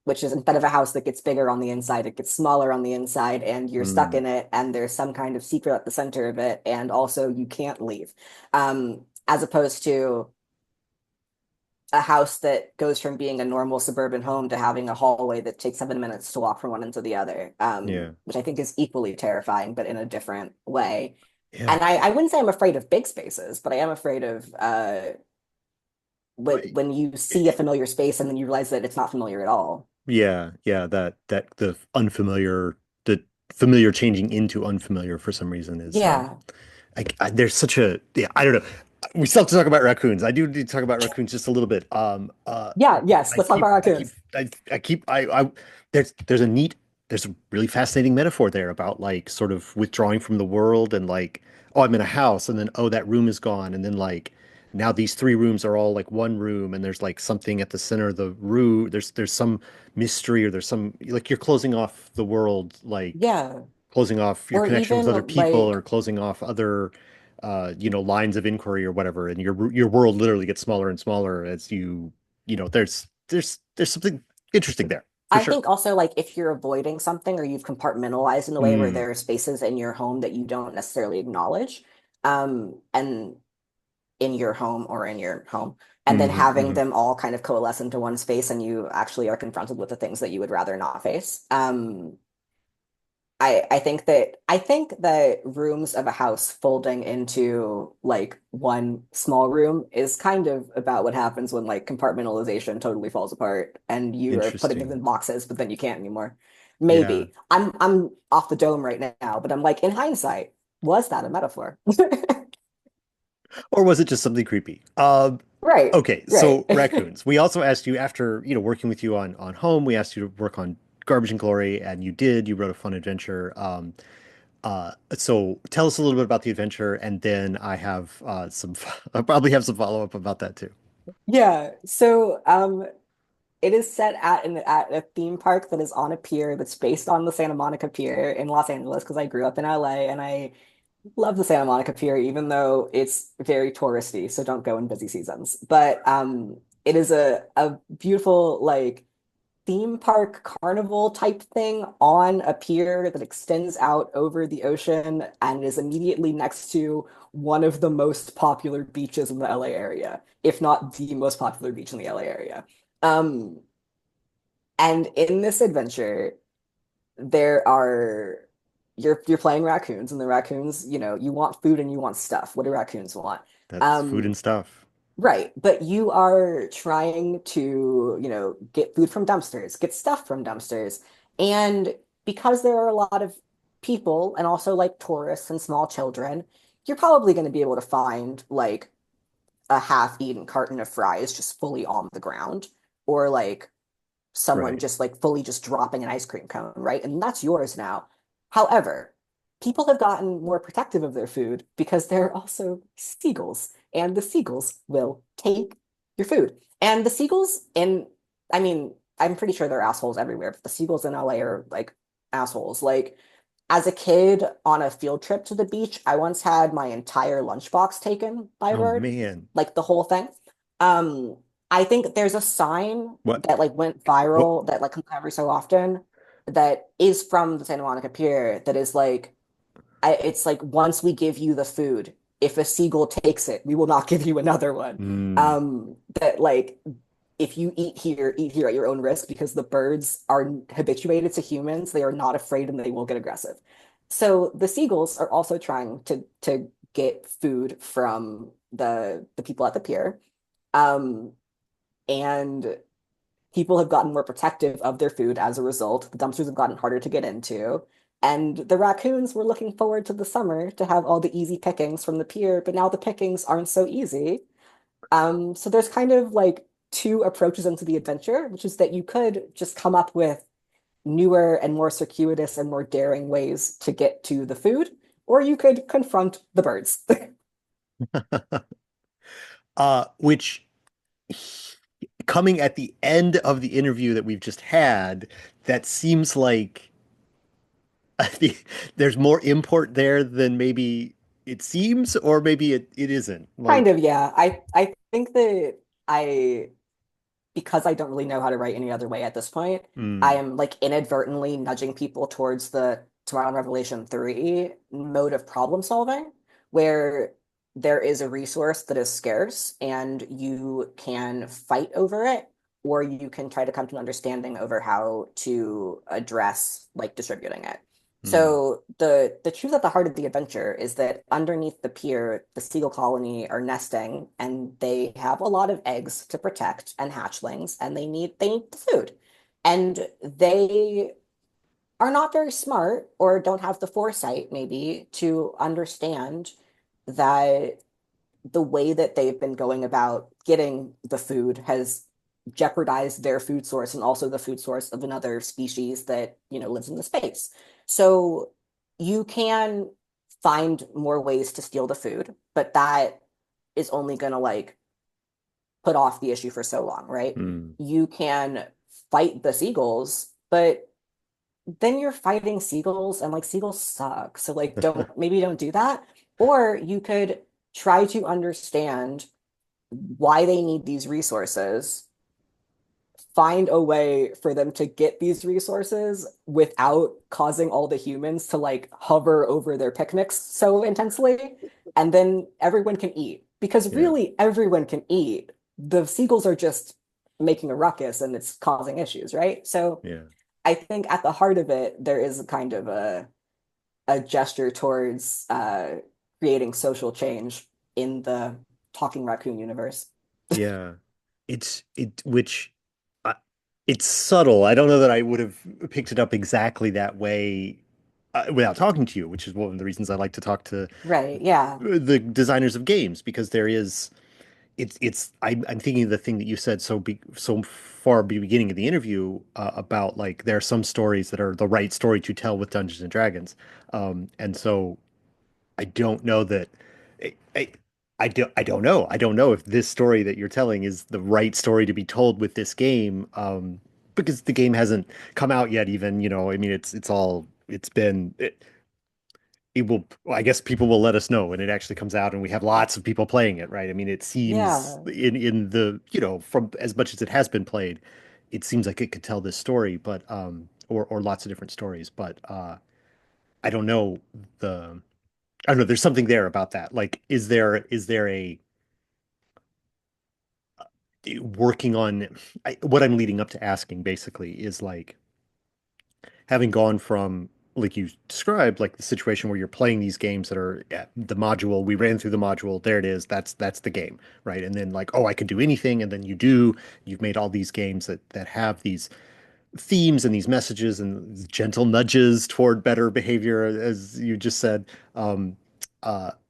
which is instead of a house that gets bigger on the inside, it gets smaller on the inside, and you're stuck mm. in it, and there's some kind of secret at the center of it, and also you can't leave. As opposed to a house that goes from being a normal suburban home to having a hallway that takes 7 minutes to walk from one end to the other, Yeah. which I think is equally terrifying, but in a different way. Yeah. And I wouldn't say I'm afraid of big spaces, but I am afraid of Like, when you see a familiar space and then you realize that it's not familiar at all. yeah, yeah, that the unfamiliar the familiar changing into unfamiliar for some reason is Yeah. there's such a yeah, I don't know. We still have to talk about raccoons. I do need to talk about raccoons just a little bit. Yeah, yes. Let's talk about raccoons. I there's a neat there's a really fascinating metaphor there about like sort of withdrawing from the world and like oh I'm in a house and then oh that room is gone and then like now these three rooms are all like one room and there's like something at the center of the room. There's some mystery or there's some like you're closing off the world like Yeah. closing off your Or connection with even other people or like, closing off other you know lines of inquiry or whatever and your world literally gets smaller and smaller as you know there's something interesting there for I sure. think also like if you're avoiding something or you've compartmentalized in a way where Mm, there are spaces in your home that you don't necessarily acknowledge, and in your home or in your home, and then hmm having hmm them all kind of coalesce into one space and you actually are confronted with the things that you would rather not face. I think that rooms of a house folding into like one small room is kind of about what happens when like compartmentalization totally falls apart and you are putting things Interesting. in boxes, but then you can't anymore. Yeah. Maybe. I'm off the dome right now, but I'm like, in hindsight, was that a metaphor? Or was it just something creepy? Right, Okay, right. so raccoons. We also asked you after, you know, working with you on home, we asked you to work on Garbage and Glory, and you did. You wrote a fun adventure. So tell us a little bit about the adventure, and then I have some. I'll probably have some follow up about that too. Yeah. So it is set at a theme park that is on a pier that's based on the Santa Monica Pier in Los Angeles because I grew up in LA and I love the Santa Monica Pier even though it's very touristy, so don't go in busy seasons. But it is a beautiful like theme park carnival type thing on a pier that extends out over the ocean and is immediately next to one of the most popular beaches in the LA area, if not the most popular beach in the LA area. Um, and in this adventure, there are you're playing raccoons, and the raccoons, you want food and you want stuff. What do raccoons want? That's food Um, and stuff. Right, but you are trying to, get food from dumpsters, get stuff from dumpsters. And because there are a lot of people and also like tourists and small children, you're probably going to be able to find like a half-eaten carton of fries just fully on the ground, or like someone Right. just like fully just dropping an ice cream cone, right? And that's yours now. However, people have gotten more protective of their food because there are also seagulls, and the seagulls will take your food. And the seagulls in, I mean, I'm pretty sure they're assholes everywhere, but the seagulls in LA are like assholes. Like, as a kid on a field trip to the beach, I once had my entire lunchbox taken by a Oh bird, man. like the whole thing. Um, I think there's a sign What that like went what viral that like comes out every so often that is from the Santa Monica Pier that is like it's like once we give you the food, if a seagull takes it, we will not give you another one. mm, That like if you eat here at your own risk because the birds are habituated to humans, they are not afraid and they will get aggressive. So the seagulls are also trying to get food from the people at the pier. Um, and people have gotten more protective of their food as a result. The dumpsters have gotten harder to get into. And the raccoons were looking forward to the summer to have all the easy pickings from the pier, but now the pickings aren't so easy. So there's kind of like two approaches into the adventure, which is that you could just come up with newer and more circuitous and more daring ways to get to the food, or you could confront the birds. which coming at the end of the interview that we've just had, that seems like there's more import there than maybe it seems, or maybe it isn't. Kind Like, of, yeah. I think that I because I don't really know how to write any other way at this point, I mm, am like inadvertently nudging people towards the Tomorrow in Revelation 3 mode of problem solving, where there is a resource that is scarce and you can fight over it, or you can try to come to an understanding over how to address like distributing it. mm, So the truth at the heart of the adventure is that underneath the pier, the seagull colony are nesting, and they have a lot of eggs to protect and hatchlings, and they need the food. And they are not very smart or don't have the foresight maybe to understand that the way that they've been going about getting the food has jeopardized their food source and also the food source of another species that, lives in the space. So you can find more ways to steal the food, but that is only going to like put off the issue for so long, right? mm. You can fight the seagulls, but then you're fighting seagulls and like seagulls suck. So like don't do that. Or you could try to understand why they need these resources, find a way for them to get these resources without causing all the humans to like hover over their picnics so intensely, and then everyone can eat. Because Yeah, really everyone can eat. The seagulls are just making a ruckus and it's causing issues, right? So yeah. I think at the heart of it, there is a kind of a gesture towards creating social change in the Talking Raccoon universe. Yeah. Which uh, it's subtle. I don't know that I would have picked it up exactly that way without talking to you, which is one of the reasons I like to talk to Right, yeah. the designers of games, because there is I'm thinking of the thing that you said so far at the beginning of the interview about like there are some stories that are the right story to tell with Dungeons and Dragons. And so I don't know that I, I I don't know. I don't know if this story that you're telling is the right story to be told with this game, because the game hasn't come out yet even, I mean it's all it's been it will I guess people will let us know when it actually comes out and we have lots of people playing it, right? I mean it seems Yeah. in the, from as much as it has been played, it seems like it could tell this story, but or lots of different stories, but I don't know the I don't know. There's something there about that. Like, is there a working on what I'm leading up to asking basically is like having gone from like you described, like the situation where you're playing these games that are the module, we ran through the module, there it is, that's the game, right? And then like, oh, I could do anything, and then you've made all these games that have these themes and these messages and gentle nudges toward better behavior, as you just said.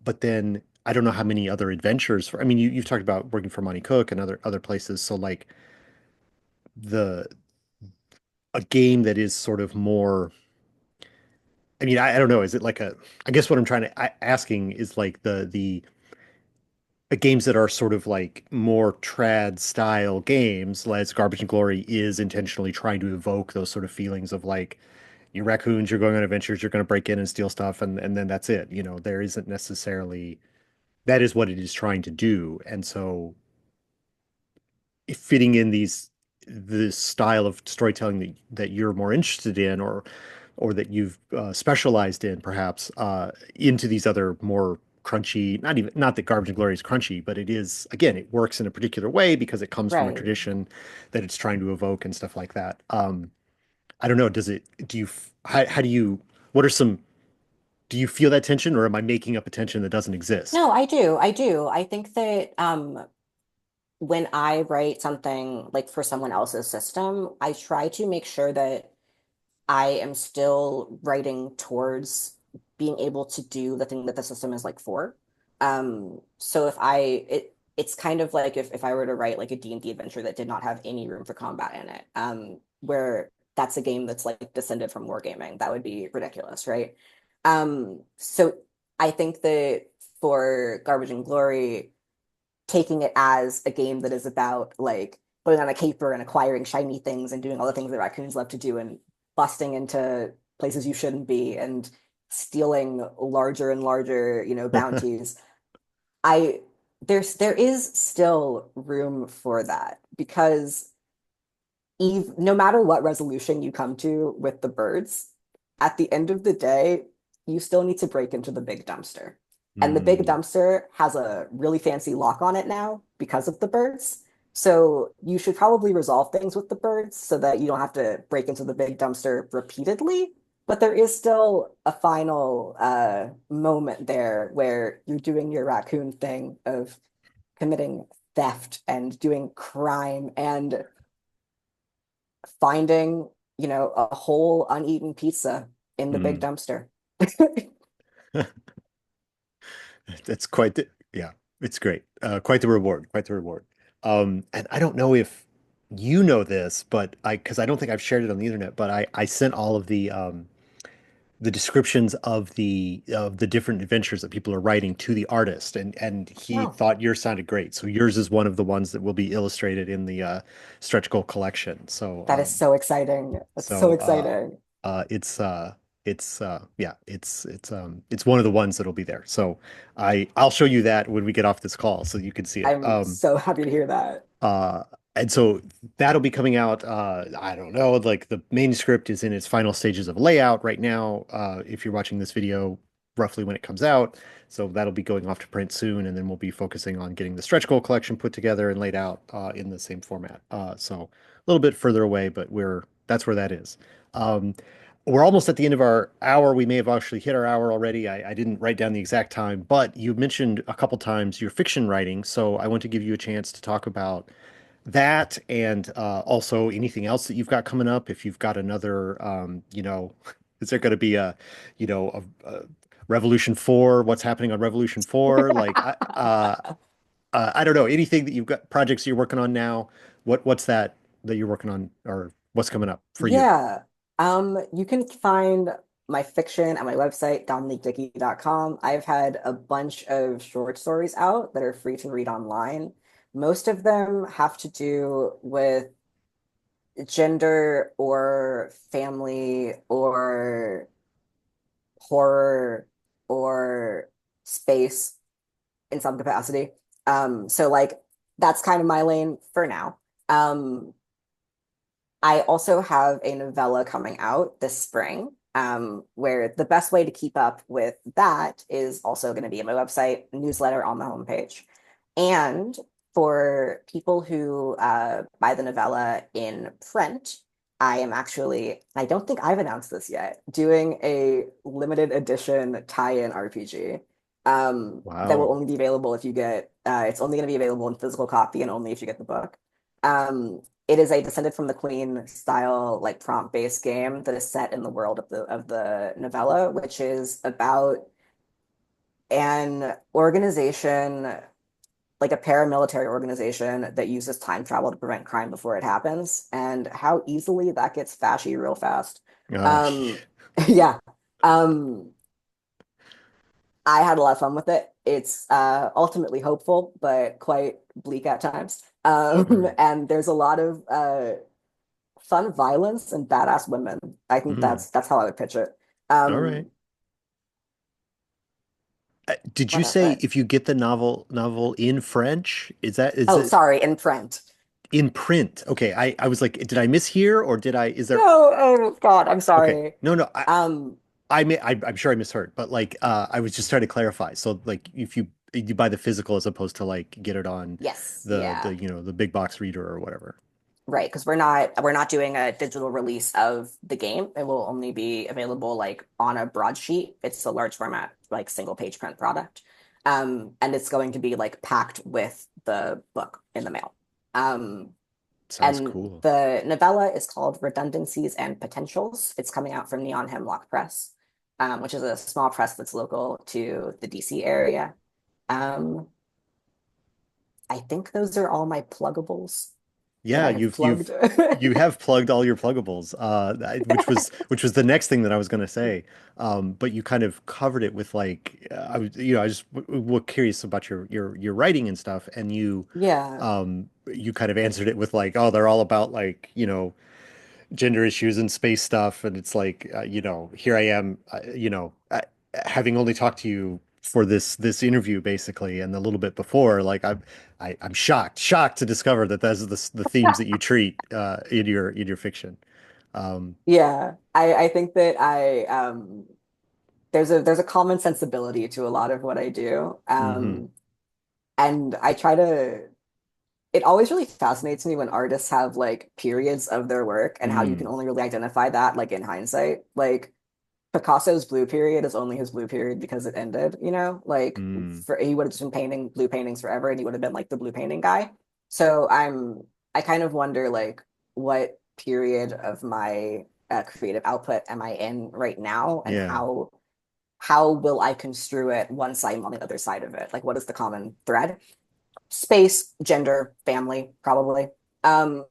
But then I don't know how many other adventures for, I mean, you've talked about working for Monty Cook and other places. So like the a game that is sort of more, I mean, I don't know, is it like I guess what I'm trying to asking is like the games that are sort of like more trad style games, as Garbage and Glory is intentionally trying to evoke those sort of feelings of like you're raccoons, you're going on adventures, you're going to break in and steal stuff, and then that's it. You know, there isn't necessarily that is what it is trying to do. And so fitting in this style of storytelling that you're more interested in or that you've specialized in perhaps into these other more crunchy, not that Garbage and Glory is crunchy, but it is, again, it works in a particular way because it comes from a Right. tradition that it's trying to evoke and stuff like that. I don't know, do you how do you what are some do you feel that tension, or am I making up a tension that doesn't exist? No, I do. I do. I think that when I write something like for someone else's system, I try to make sure that I am still writing towards being able to do the thing that the system is like for. So if it's kind of like if I were to write like a D&D adventure that did not have any room for combat in it, where that's a game that's like descended from wargaming, that would be ridiculous, right? So I think that for Garbage and Glory, taking it as a game that is about like putting on a caper and acquiring shiny things and doing all the things that raccoons love to do and busting into places you shouldn't be and stealing larger and larger, bounties. I there is still room for that because no matter what resolution you come to with the birds, at the end of the day, you still need to break into the big dumpster. And the big Hmm. dumpster has a really fancy lock on it now because of the birds. So you should probably resolve things with the birds so that you don't have to break into the big dumpster repeatedly. But there is still a final moment there where you're doing your raccoon thing of committing theft and doing crime and finding, a whole uneaten pizza in the big Hmm. dumpster. That's quite the, yeah, it's great. Quite the reward, quite the reward. And I don't know if you know this, but because I don't think I've shared it on the internet, but I sent all of the descriptions of the different adventures that people are writing to the artist, and he Wow, thought yours sounded great. So yours is one of the ones that will be illustrated in the stretch goal collection. So that is so exciting. That's so so exciting. yeah, it's one of the ones that'll be there. So I'll show you that when we get off this call so you can see it. I'm so happy to hear that. Uh and so that'll be coming out, I don't know, like the manuscript is in its final stages of layout right now, if you're watching this video roughly when it comes out. So that'll be going off to print soon, and then we'll be focusing on getting the stretch goal collection put together and laid out in the same format. So a little bit further away, but that's where that is. Um, we're almost at the end of our hour. We may have actually hit our hour already. I didn't write down the exact time, but you mentioned a couple times your fiction writing, so I want to give you a chance to talk about that and also anything else that you've got coming up. If you've got another, is there going to be a Revolution 4? What's happening on Revolution 4? Like, I don't know, anything that you've got projects you're working on now. What's that you're working on, or what's coming up for you? Yeah. You can find my fiction at my website, dominiquedickey.com. I've had a bunch of short stories out that are free to read online. Most of them have to do with gender or family or horror or space in some capacity. So like that's kind of my lane for now. Um, I also have a novella coming out this spring, where the best way to keep up with that is also going to be on my website, newsletter on the homepage. And for people who buy the novella in print, I am actually, I don't think I've announced this yet, doing a limited edition tie-in RPG that will Wow. only be available if you get, it's only going to be available in physical copy and only if you get the book. It is a Descended from the Queen style, like prompt-based game that is set in the world of the novella, which is about an organization, like a paramilitary organization that uses time travel to prevent crime before it happens, and how easily that gets fashy real fast. Uh, Um, yeah. Um, I had a lot of fun with it. It's ultimately hopeful, but quite bleak at times. sure. And there's a lot of fun violence and badass women. I think Mm, that's how I would pitch it. all right. Um, Did you what say what? if you get the novel in French, is Oh, it sorry, in print. in print? Okay, I was like, did I mishear or did I is there No, oh God, I'm okay. sorry. No, no, Um, I'm sure I misheard, but like I was just trying to clarify. So like if you buy the physical as opposed to like get it on yes, the yeah. the big box reader or whatever. Right, because we're not doing a digital release of the game. It will only be available like on a broadsheet. It's a large format, like single page print product. And it's going to be like packed with the book in the mail. Um, Sounds and cool. the novella is called Redundancies and Potentials. It's coming out from Neon Hemlock Press, which is a small press that's local to the DC area. Um, I think those are all my pluggables that Yeah, I have you've plugged. you have plugged all your pluggables, which was the next thing that I was going to say. But you kind of covered it with like I was I just was curious about your writing and stuff, and Yeah. you kind of answered it with like, oh, they're all about like gender issues and space stuff, and it's like here I am, having only talked to you for this interview basically, and a little bit before, like I'm shocked to discover that those are the themes that you treat in your fiction. Um, Yeah, I think that I there's a common sensibility to a lot of what I do. mhm, And I try to it always really fascinates me when artists have like periods of their work and how you can mm, only really identify that like in hindsight. Like Picasso's blue period is only his blue period because it ended, you know? Like mm. he would have just been painting blue paintings forever and he would have been like the blue painting guy. So I kind of wonder like what period of my creative output am I in right now and Yeah. how will I construe it once I'm on the other side of it? Like what is the common thread? Space, gender, family, probably. Um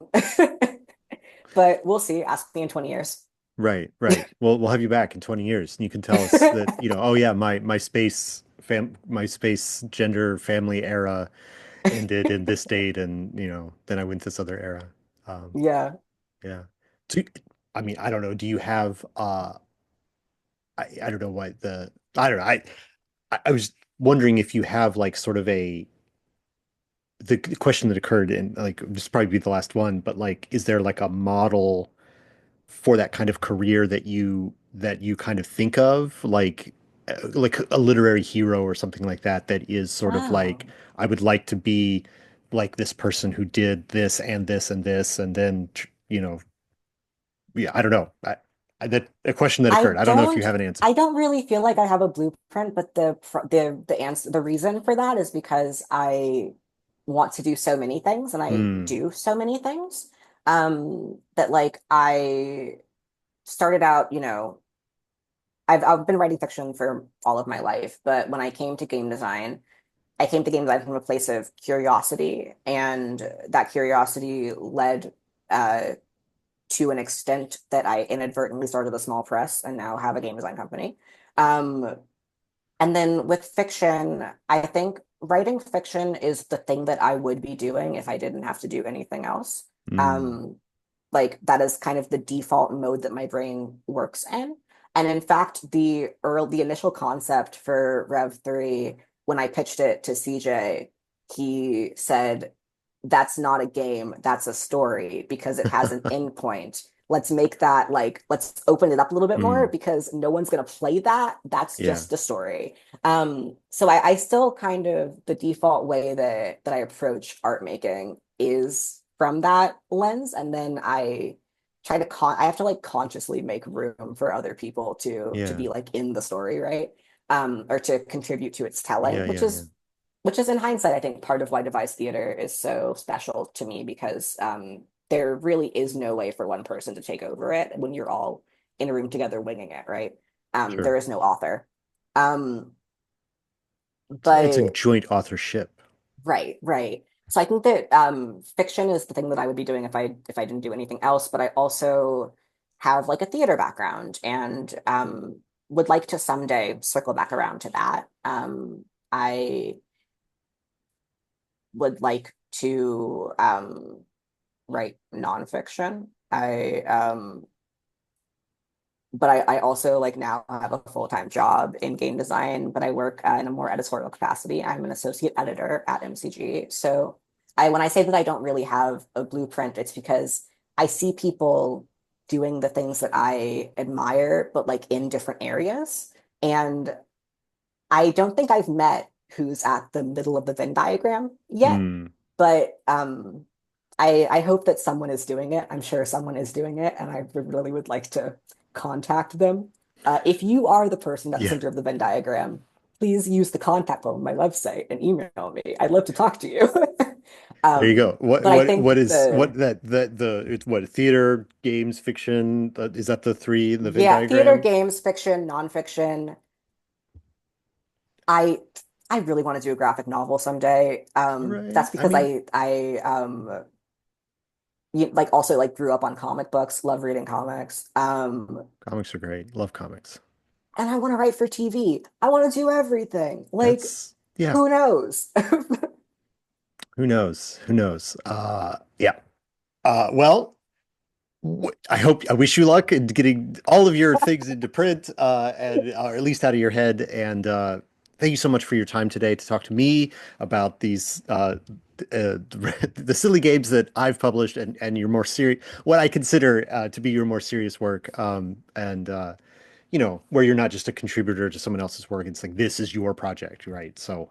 but we'll see. Ask me in 20 years. Right, right. Well, we'll have you back in 20 years and you can tell us that, oh yeah, my space gender family era ended in this date, and then I went this other era. Um, Yeah. yeah. So, I mean, I don't know. Do you have I don't know what the I don't know. I was wondering if you have like sort of the question that occurred, and like this probably be the last one, but like is there like a model for that kind of career that you kind of think of like a literary hero or something like that that is sort of like Oh. I would like to be like this person who did this and this and this and then yeah, I don't know. That a question that I occurred. I don't know if you don't have an answer. I don't really feel like I have a blueprint, but the answer the reason for that is because I want to do so many things and I Hmm. do so many things. That like I started out, I've been writing fiction for all of my life, but when I came to game design, I came to game design from a place of curiosity, and that curiosity led uh to an extent that I inadvertently started a small press and now have a game design company. Um, and then with fiction, I think writing fiction is the thing that I would be doing if I didn't have to do anything else. Hmm. Um, like that is kind of the default mode that my brain works in. And in fact, the initial concept for Rev 3, when I pitched it to CJ, he said, that's not a game, that's a story because it has an endpoint. Let's make that like, let's open it up a little bit more Mm, because no one's going to play that. That's yeah, just a story. So I still kind of the default way that I approach art making is from that lens, and then I have to like consciously make room for other people to yeah, be like in the story, right? Or to contribute to its telling, yeah, yeah, yeah. which is in hindsight, I think part of why device theater is so special to me because there really is no way for one person to take over it when you're all in a room together winging it, right? There Sure. is no author. Um, It's a but joint authorship. right, right. So I think that fiction is the thing that I would be doing if I didn't do anything else. But I also have like a theater background and would like to someday circle back around to that. I would like to write nonfiction. But I also like now have a full-time job in game design, but I work in a more editorial capacity. I'm an associate editor at MCG. So when I say that I don't really have a blueprint, it's because I see people doing the things that I admire, but like in different areas. And I don't think I've met who's at the middle of the Venn diagram yet, Mm, but I hope that someone is doing it. I'm sure someone is doing it, and I really would like to contact them. If you are the person at the yeah. center of the Venn diagram, please use the contact form on my website and email me. I'd love to talk to you. There you go. But I think What is what the that the it's what theater, games, fiction, is that the three in the Venn yeah, theater, diagram? games, fiction, nonfiction. I I really want to do a graphic novel someday. All right. That's I because mean, like also like grew up on comic books, love reading comics. comics are great. Love comics. And I want to write for TV. I want to do everything. Like, Yeah. who knows? Who knows? Who knows? Yeah. Well, I wish you luck in getting all of your things into print, and or at least out of your head. And thank you so much for your time today to talk to me about these the silly games that I've published and your more serious, what I consider to be your more serious work. And where you're not just a contributor to someone else's work. It's like this is your project, right? So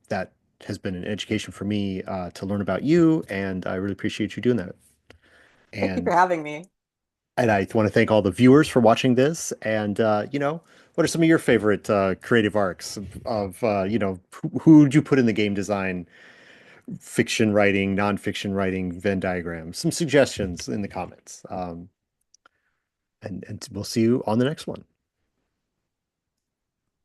that has been an education for me to learn about you, and I really appreciate you doing that. Thank you for And having me. and I want to thank all the viewers for watching this. And what are some of your favorite creative arcs of who would you put in the game design, fiction writing, nonfiction writing, Venn diagram? Some suggestions in the comments. And we'll see you on the next one.